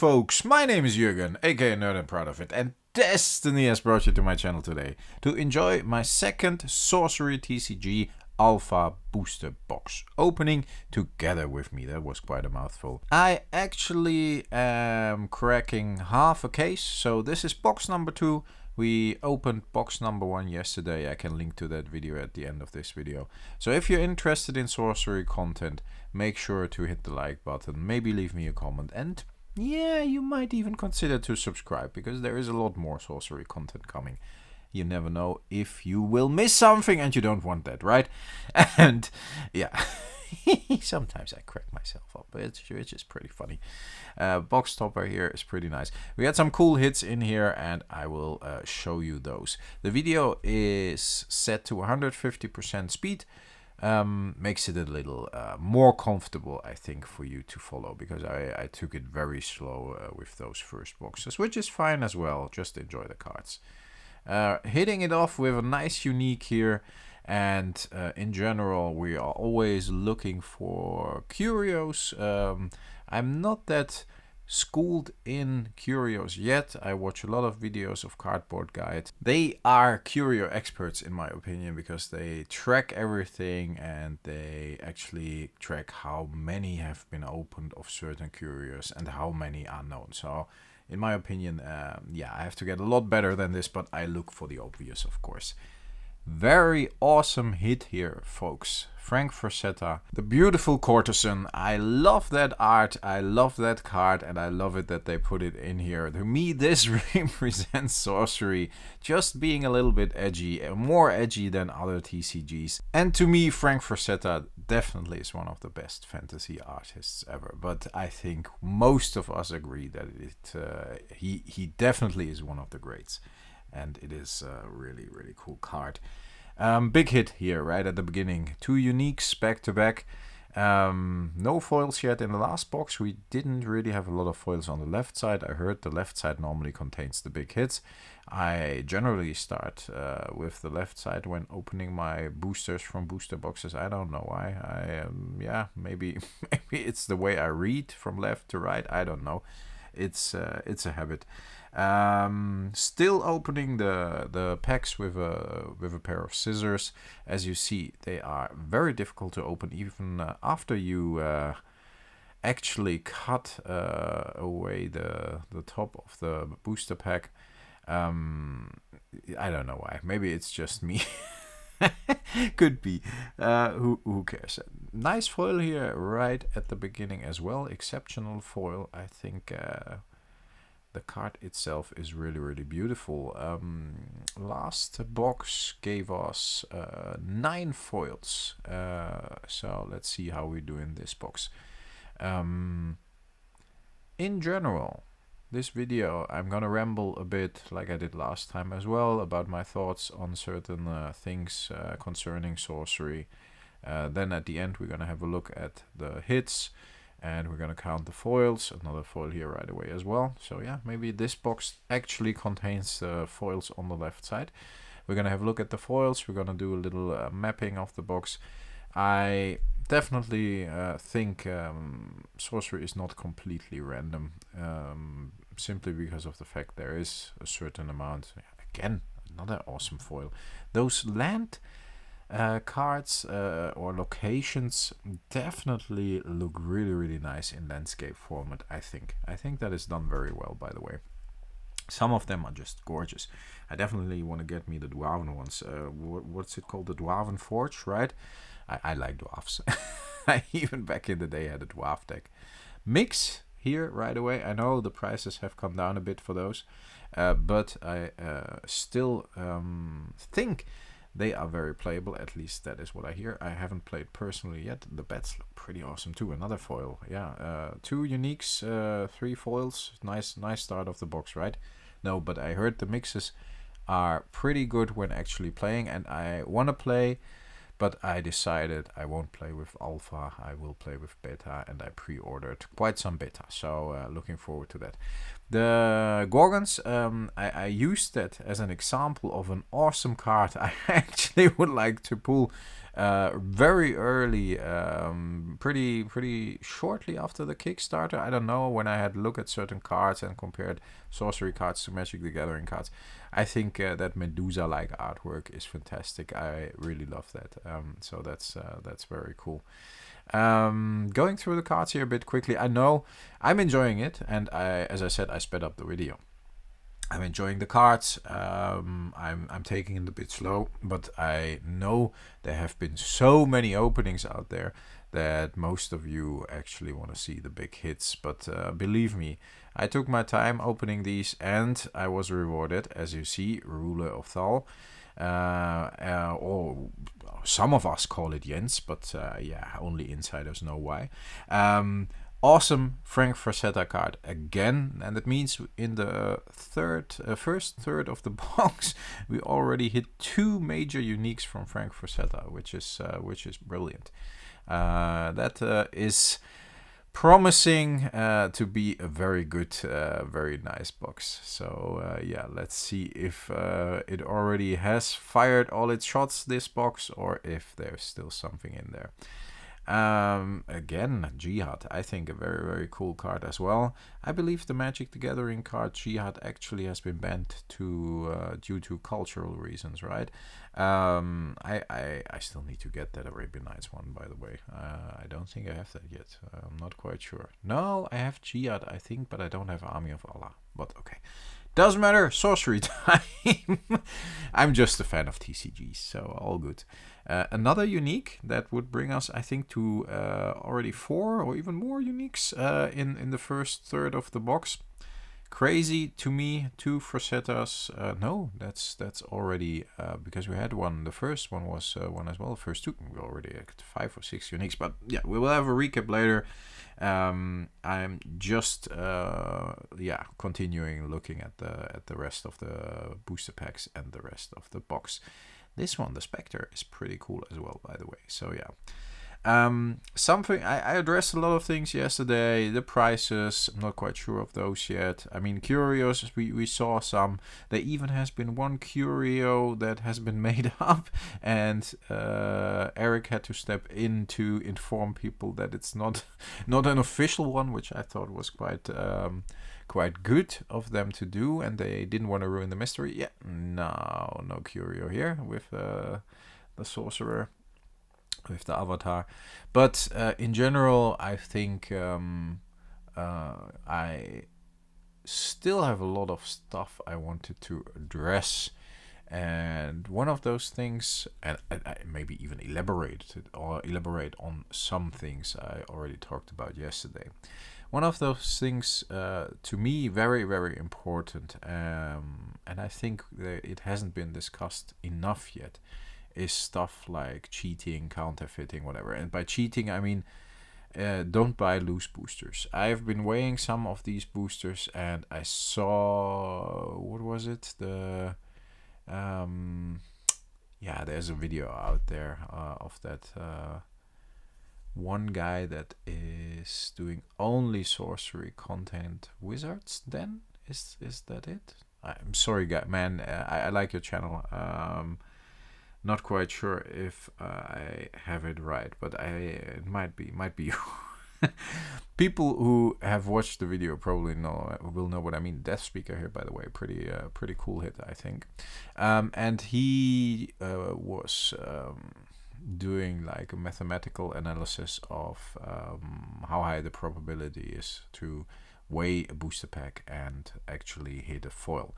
folks, my name is Jürgen, aka Nerd and Proud of It, and Destiny has brought you to my channel today to enjoy my second Sorcery TCG Alpha Booster Box opening together with me. That was quite a mouthful. I actually am cracking half a case, so this is box number 2. We opened box number 1 yesterday. I can link to that video at the end of this video. So if you're interested in sorcery content, make sure to hit the like button, maybe leave me a comment, and yeah, you might even consider to subscribe, because there is a lot more sorcery content coming. You never know if you will miss something, and you don't want that, right? And yeah, sometimes I crack myself up, but it's just pretty funny. Box topper here is pretty nice. We had some cool hits in here, and I will show you those. The video is set to 150% speed. Makes it a little more comfortable, I think, for you to follow, because I took it very slow with those first boxes, which is fine as well. Just enjoy the cards. Hitting it off with a nice unique here, and in general we are always looking for curios. I'm not that schooled in curios yet. I watch a lot of videos of cardboard guides. They are curio experts in my opinion, because they track everything and they actually track how many have been opened of certain curios and how many are known. So in my opinion, yeah, I have to get a lot better than this, but I look for the obvious, of course. Very awesome hit here, folks. Frazetta, the beautiful courtesan. I love that art, I love that card, and I love it that they put it in here. To me, this represents sorcery just being a little bit edgy, more edgy than other TCGs. And to me, Frazetta definitely is one of the best fantasy artists ever. But I think most of us agree that he definitely is one of the greats. And it is a really, really cool card. Big hit here right at the beginning. 2 uniques back to back. No foils yet in the last box. We didn't really have a lot of foils on the left side. I heard the left side normally contains the big hits. I generally start with the left side when opening my boosters from booster boxes. I don't know why. Yeah, maybe it's the way I read from left to right. I don't know. It's a habit. Still opening the packs with a pair of scissors. As you see, they are very difficult to open even after you actually cut away the top of the booster pack. I don't know why. Maybe it's just me. Could be. Who cares? Nice foil here right at the beginning as well. Exceptional foil. I think the card itself is really, really beautiful. Last box gave us 9 foils. So let's see how we do in this box. In general, this video I'm gonna ramble a bit like I did last time as well about my thoughts on certain things concerning sorcery. Then at the end we're gonna have a look at the hits, and we're gonna count the foils. Another foil here right away as well. So yeah, maybe this box actually contains foils on the left side. We're gonna have a look at the foils. We're gonna do a little mapping of the box. I definitely think sorcery is not completely random, simply because of the fact there is a certain amount. Again, another awesome foil. Those land cards or locations definitely look really, really nice in landscape format. I think that is done very well, by the way. Some of them are just gorgeous. I definitely want to get me the Dwarven ones. What's it called? The Dwarven Forge, right? I like dwarves. I even back in the day had a dwarf deck. Mix here right away. I know the prices have come down a bit for those, but I still think they are very playable. At least that is what I hear. I haven't played personally yet. The bats look pretty awesome too. Another foil, yeah. 2 uniques, 3 foils. Nice start of the box, right? No, but I heard the mixes are pretty good when actually playing, and I want to play, but I decided I won't play with alpha. I will play with beta, and I pre-ordered quite some beta, so looking forward to that. The Gorgons, I used that as an example of an awesome card I actually would like to pull very early, pretty shortly after the Kickstarter. I don't know, when I had looked at certain cards and compared sorcery cards to Magic the Gathering cards. I think that Medusa-like artwork is fantastic. I really love that. So that's very cool. Going through the cards here a bit quickly. I know I'm enjoying it, and as I said, I sped up the video. I'm enjoying the cards. I'm taking it a bit slow, but I know there have been so many openings out there that most of you actually want to see the big hits. But believe me, I took my time opening these, and I was rewarded. As you see, Ruler of Thal. Or some of us call it Jens, but yeah, only insiders know why. Awesome Frank Frazetta card again, and that means in the first third of the box we already hit 2 major uniques from Frank Frazetta, which is brilliant. That is promising to be a very good, very nice box. So yeah, let's see if it already has fired all its shots, this box, or if there's still something in there. Again, Jihad, I think a very, very cool card as well. I believe the Magic the Gathering card Jihad actually has been banned due to cultural reasons, right? I still need to get that Arabian Nights one, by the way. I don't think I have that yet. I'm not quite sure. No, I have Jihad, I think, but I don't have Army of Allah. But okay. Doesn't matter, sorcery time. I'm just a fan of TCGs, so all good. Another unique that would bring us, I think, to already 4 or even more uniques in the first third of the box. Crazy to me, 2 Frazettas. No, that's already, because we had one. The first one was one as well. The first 2, we already had 5 or 6 uniques. But yeah, we will have a recap later. I'm just continuing looking at the rest of the booster packs and the rest of the box. This one, the Spectre, is pretty cool as well, by the way. So yeah. Something I addressed a lot of things yesterday. The prices, I'm not quite sure of those yet. I mean, curios, we saw some. There even has been one curio that has been made up, and Eric had to step in to inform people that it's not an official one, which I thought was quite good of them to do, and they didn't want to ruin the mystery. Yeah, no curio here with the sorcerer, with the avatar. But in general, I think I still have a lot of stuff I wanted to address, and one of those things, and I maybe even elaborate on some things I already talked about yesterday. One of those things, to me, very, very important, and I think that it hasn't been discussed enough yet, is stuff like cheating, counterfeiting, whatever. And by cheating, I mean don't buy loose boosters. I've been weighing some of these boosters, and I saw, what was it? There's a video out there of that one guy that is doing only sorcery content wizards. Then is that it? I'm sorry, man. I like your channel. Not quite sure if I have it right, but it might be you. People who have watched the video probably will know what I mean. Death Speaker here, by the way, pretty cool hit, I think. And he was doing like a mathematical analysis of how high the probability is to weigh a booster pack and actually hit a foil.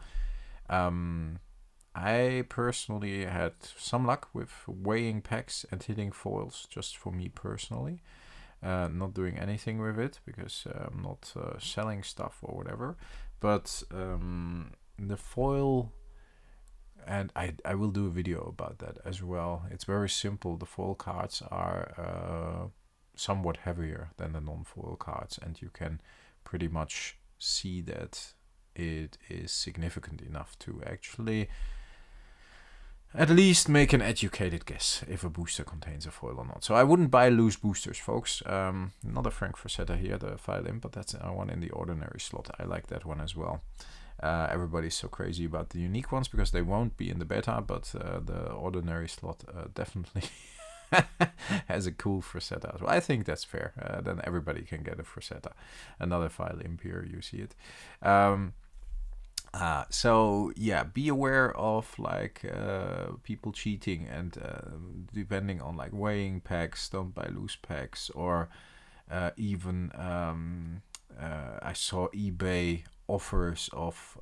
I personally had some luck with weighing packs and hitting foils, just for me personally. Not doing anything with it because I'm not selling stuff or whatever. But the foil, and I will do a video about that as well. It's very simple. The foil cards are somewhat heavier than the non-foil cards, and you can pretty much see that it is significant enough to actually at least make an educated guess if a booster contains a foil or not. So I wouldn't buy loose boosters, folks. Another Frank Frazetta here, the File Imp, but that's one in the ordinary slot. I like that one as well. Everybody's so crazy about the unique ones because they won't be in the beta, but the ordinary slot definitely has a cool Frazetta as well. I think that's fair. Then everybody can get a Frazetta. Another file imp here, you see it. So yeah, be aware of like people cheating, and depending on like weighing packs, don't buy loose packs, or even I saw eBay offers of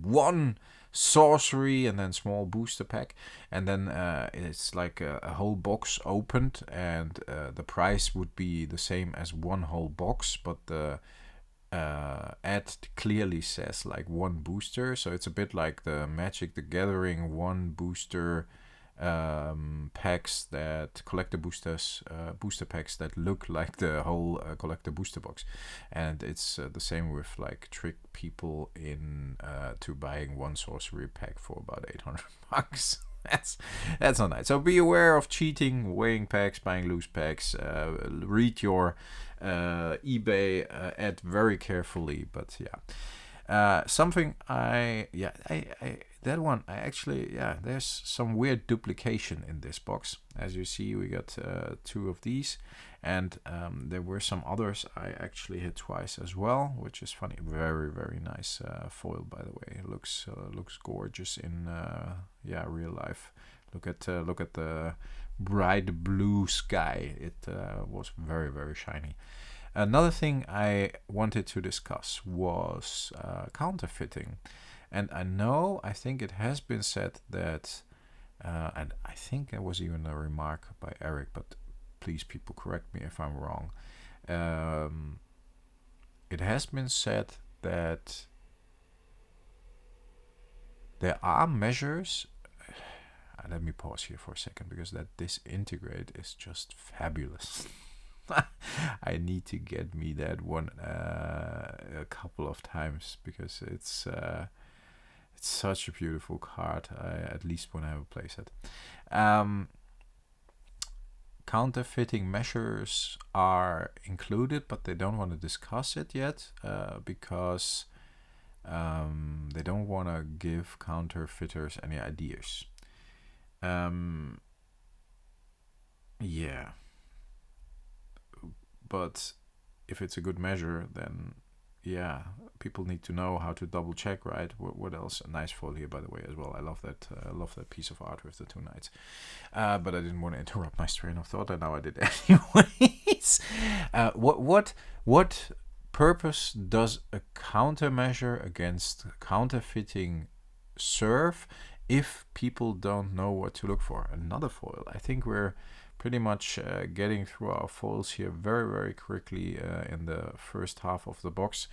one sorcery and then small booster pack, and then it's like a whole box opened, and the price would be the same as one whole box, but the ad clearly says like one booster, so it's a bit like the Magic the Gathering one booster packs that collector booster packs that look like the whole collector booster box, and it's the same with like trick people in to buying one sorcery pack for about $800. That's not nice. So be aware of cheating, weighing packs, buying loose packs. Read your eBay ad very carefully. But yeah, something I that one I actually there's some weird duplication in this box. As you see, we got 2 of these, and there were some others I actually hit twice as well, which is funny. Very, very nice foil, by the way. It looks gorgeous in real life. Look at the bright blue sky. It was very, very shiny. Another thing I wanted to discuss was counterfeiting. And I think it has been said that, and I think there was even a remark by Eric, but please people correct me if I'm wrong. It has been said that there are measures. Let me pause here for a second, because that disintegrate is just fabulous. I need to get me that one a couple of times, because it's such a beautiful card. At least when I have a playset. Counterfeiting measures are included, but they don't want to discuss it yet because they don't want to give counterfeiters any ideas. But if it's a good measure, then people need to know how to double check, right? What else? A nice foil here, by the way, as well. I love that piece of art with the 2 knights. But I didn't want to interrupt my train of thought, and now I did anyways. What purpose does a countermeasure against counterfeiting serve if people don't know what to look for? Another foil. I think we're pretty much getting through our foils here very, very quickly in the first half of the box.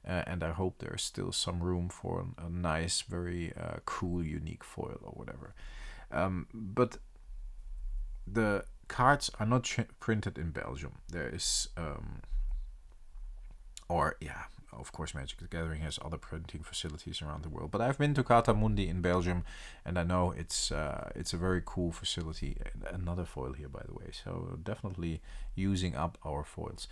And I hope there's still some room for a nice, very cool, unique foil or whatever. But the cards are not printed in Belgium. There is, of course, Magic the Gathering has other printing facilities around the world. But I've been to Carta Mundi in Belgium, and I know it's a very cool facility. Another foil here, by the way. So definitely using up our foils,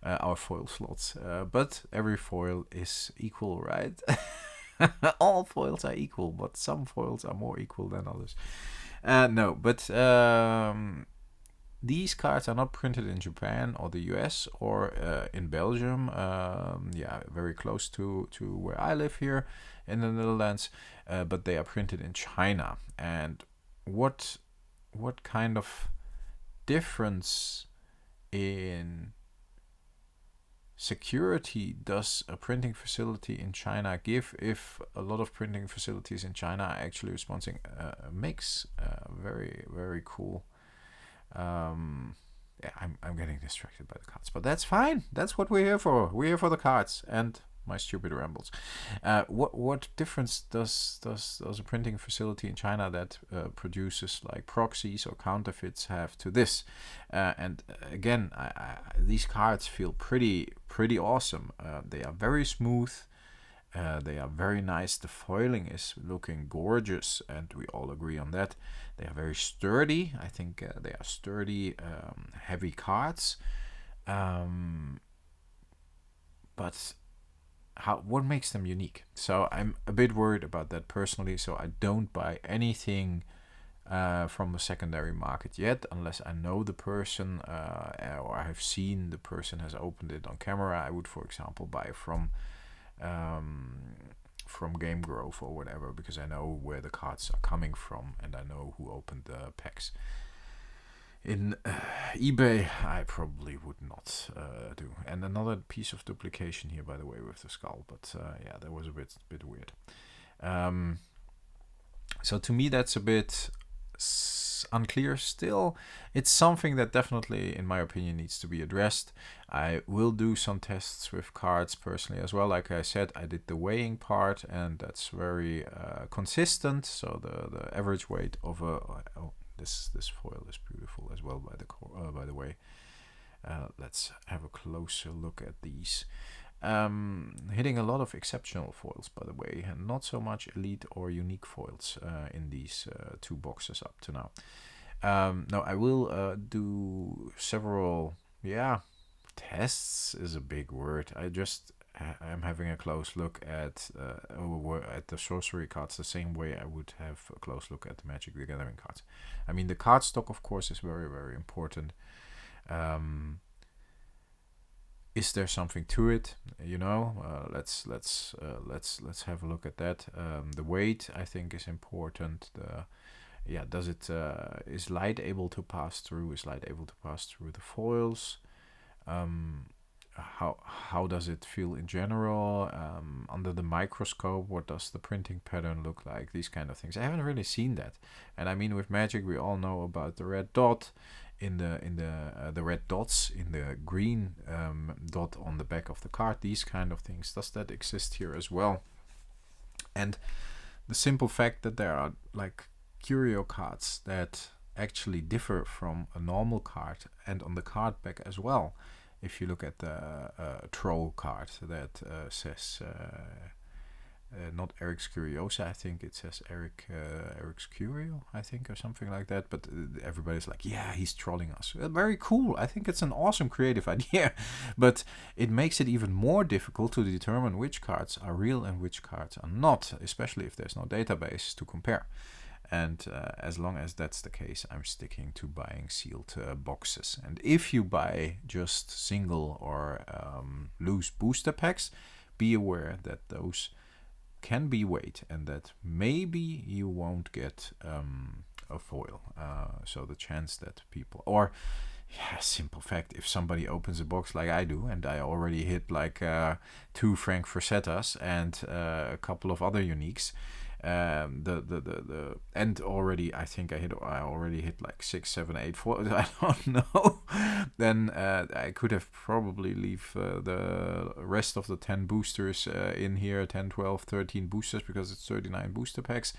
our foil slots. But every foil is equal, right? All foils are equal, but some foils are more equal than others. These cards are not printed in Japan or the US or in Belgium. Very close to where I live here in the Netherlands. But they are printed in China. And what kind of difference in security does a printing facility in China give if a lot of printing facilities in China are actually sponsoring a mix? Very, very cool. I'm getting distracted by the cards, but that's fine. That's what we're here for. We're here for the cards and my stupid rambles. What difference does a printing facility in China that produces like proxies or counterfeits have to this? And again, these cards feel pretty awesome. They are very smooth. They are very nice. The foiling is looking gorgeous, and we all agree on that. They are very sturdy. I think they are sturdy, heavy cards. But what makes them unique? So I'm a bit worried about that personally. So I don't buy anything from the secondary market yet, unless I know the person or I have seen the person has opened it on camera. I would, for example, buy from Game Grove or whatever, because I know where the cards are coming from and I know who opened the packs. In eBay, I probably would not do. And another piece of duplication here, by the way, with the skull. But yeah, that was a bit weird. So to me, that's a bit unclear still. It's something that definitely, in my opinion, needs to be addressed. I will do some tests with cards personally as well. Like I said, I did the weighing part, and that's very consistent. So the average weight of a... This foil is beautiful as well, by the way. Let's have a closer look at these. Hitting a lot of exceptional foils, by the way, and not so much elite or unique foils in these two boxes up to now. Now I will do several, tests is a big word. I'm having a close look at the sorcery cards the same way I would have a close look at the Magic the Gathering cards. I mean, the card stock, of course, is very, very important. Is there something to it? You know, let's have a look at that. The weight, I think, is important. Is light able to pass through? Is light able to pass through the foils? How does it feel in general? Under the microscope, what does the printing pattern look like? These kind of things. I haven't really seen that. And I mean, with Magic, we all know about the red dot in the red dots in the green dot on the back of the card. These kind of things. Does that exist here as well? And the simple fact that there are like curio cards that actually differ from a normal card, and on the card back as well. If you look at the troll card that says not Eric's Curiosa, I think it says Eric's Curio, I think, or something like that. But everybody's like, yeah, he's trolling us. Very cool. I think it's an awesome creative idea. But it makes it even more difficult to determine which cards are real and which cards are not, especially if there's no database to compare. And as long as that's the case, I'm sticking to buying sealed boxes. And if you buy just single or loose booster packs, be aware that those can be weight and that maybe you won't get a foil. So the chance that people... Or, simple fact, if somebody opens a box like I do, and I already hit like 2 Frank Frazettas and a couple of other uniques, and already I think I already hit like 6, 7, 8, 4. I don't know. Then I could have probably leave the rest of the 10 boosters in here, 10, 12, 13 boosters, because it's 39 booster packs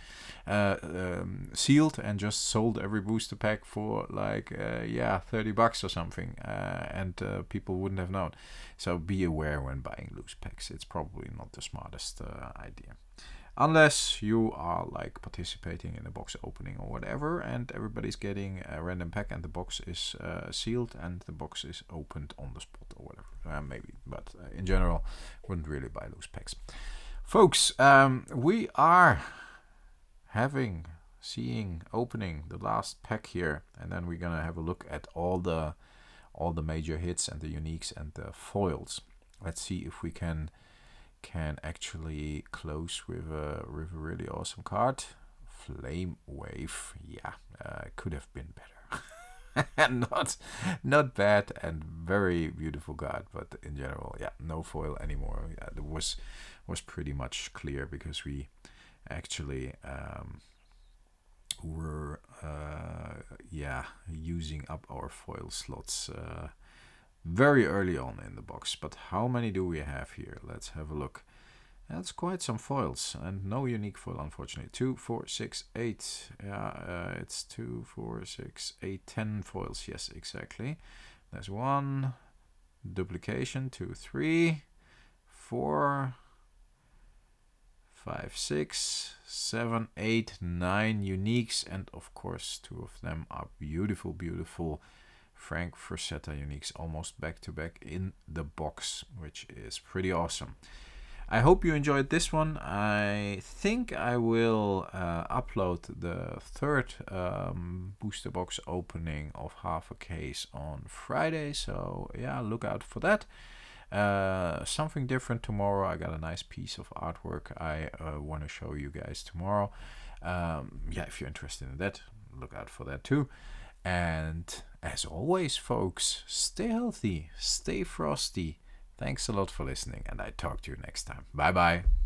sealed, and just sold every booster pack for like $30 or something, and people wouldn't have known. So be aware when buying loose packs. It's probably not the smartest idea. Unless you are like participating in a box opening or whatever, and everybody's getting a random pack, and the box is sealed and the box is opened on the spot or whatever. Maybe, but in general, wouldn't really buy loose packs. Folks, we are opening the last pack here, and then we're gonna have a look at all the major hits and the uniques and the foils. Let's see if we can actually close with a really awesome card. Flame Wave. Could have been better. not bad, and very beautiful card, but in general, no foil anymore. It was pretty much clear, because we actually were using up our foil slots very early on in the box. But how many do we have here? Let's have a look. That's quite some foils, and no unique foil, unfortunately. 2, 4, 6, 8. It's 2, 4, 6, 8, 10 foils. Yes, exactly. There's 1 duplication, 2, 3, 4, 5, 6, 7, 8, 9 uniques, and of course 2 of them are beautiful Frank Frazetta uniques, almost back to back in the box, which is pretty awesome. I hope you enjoyed this one. I think I will upload the third booster box opening of half a case on Friday. So yeah, look out for that. Something different tomorrow. I got a nice piece of artwork I want to show you guys tomorrow. Yeah, if you're interested in that, look out for that too. And as always, folks, stay healthy, stay frosty. Thanks a lot for listening, and I talk to you next time. Bye bye.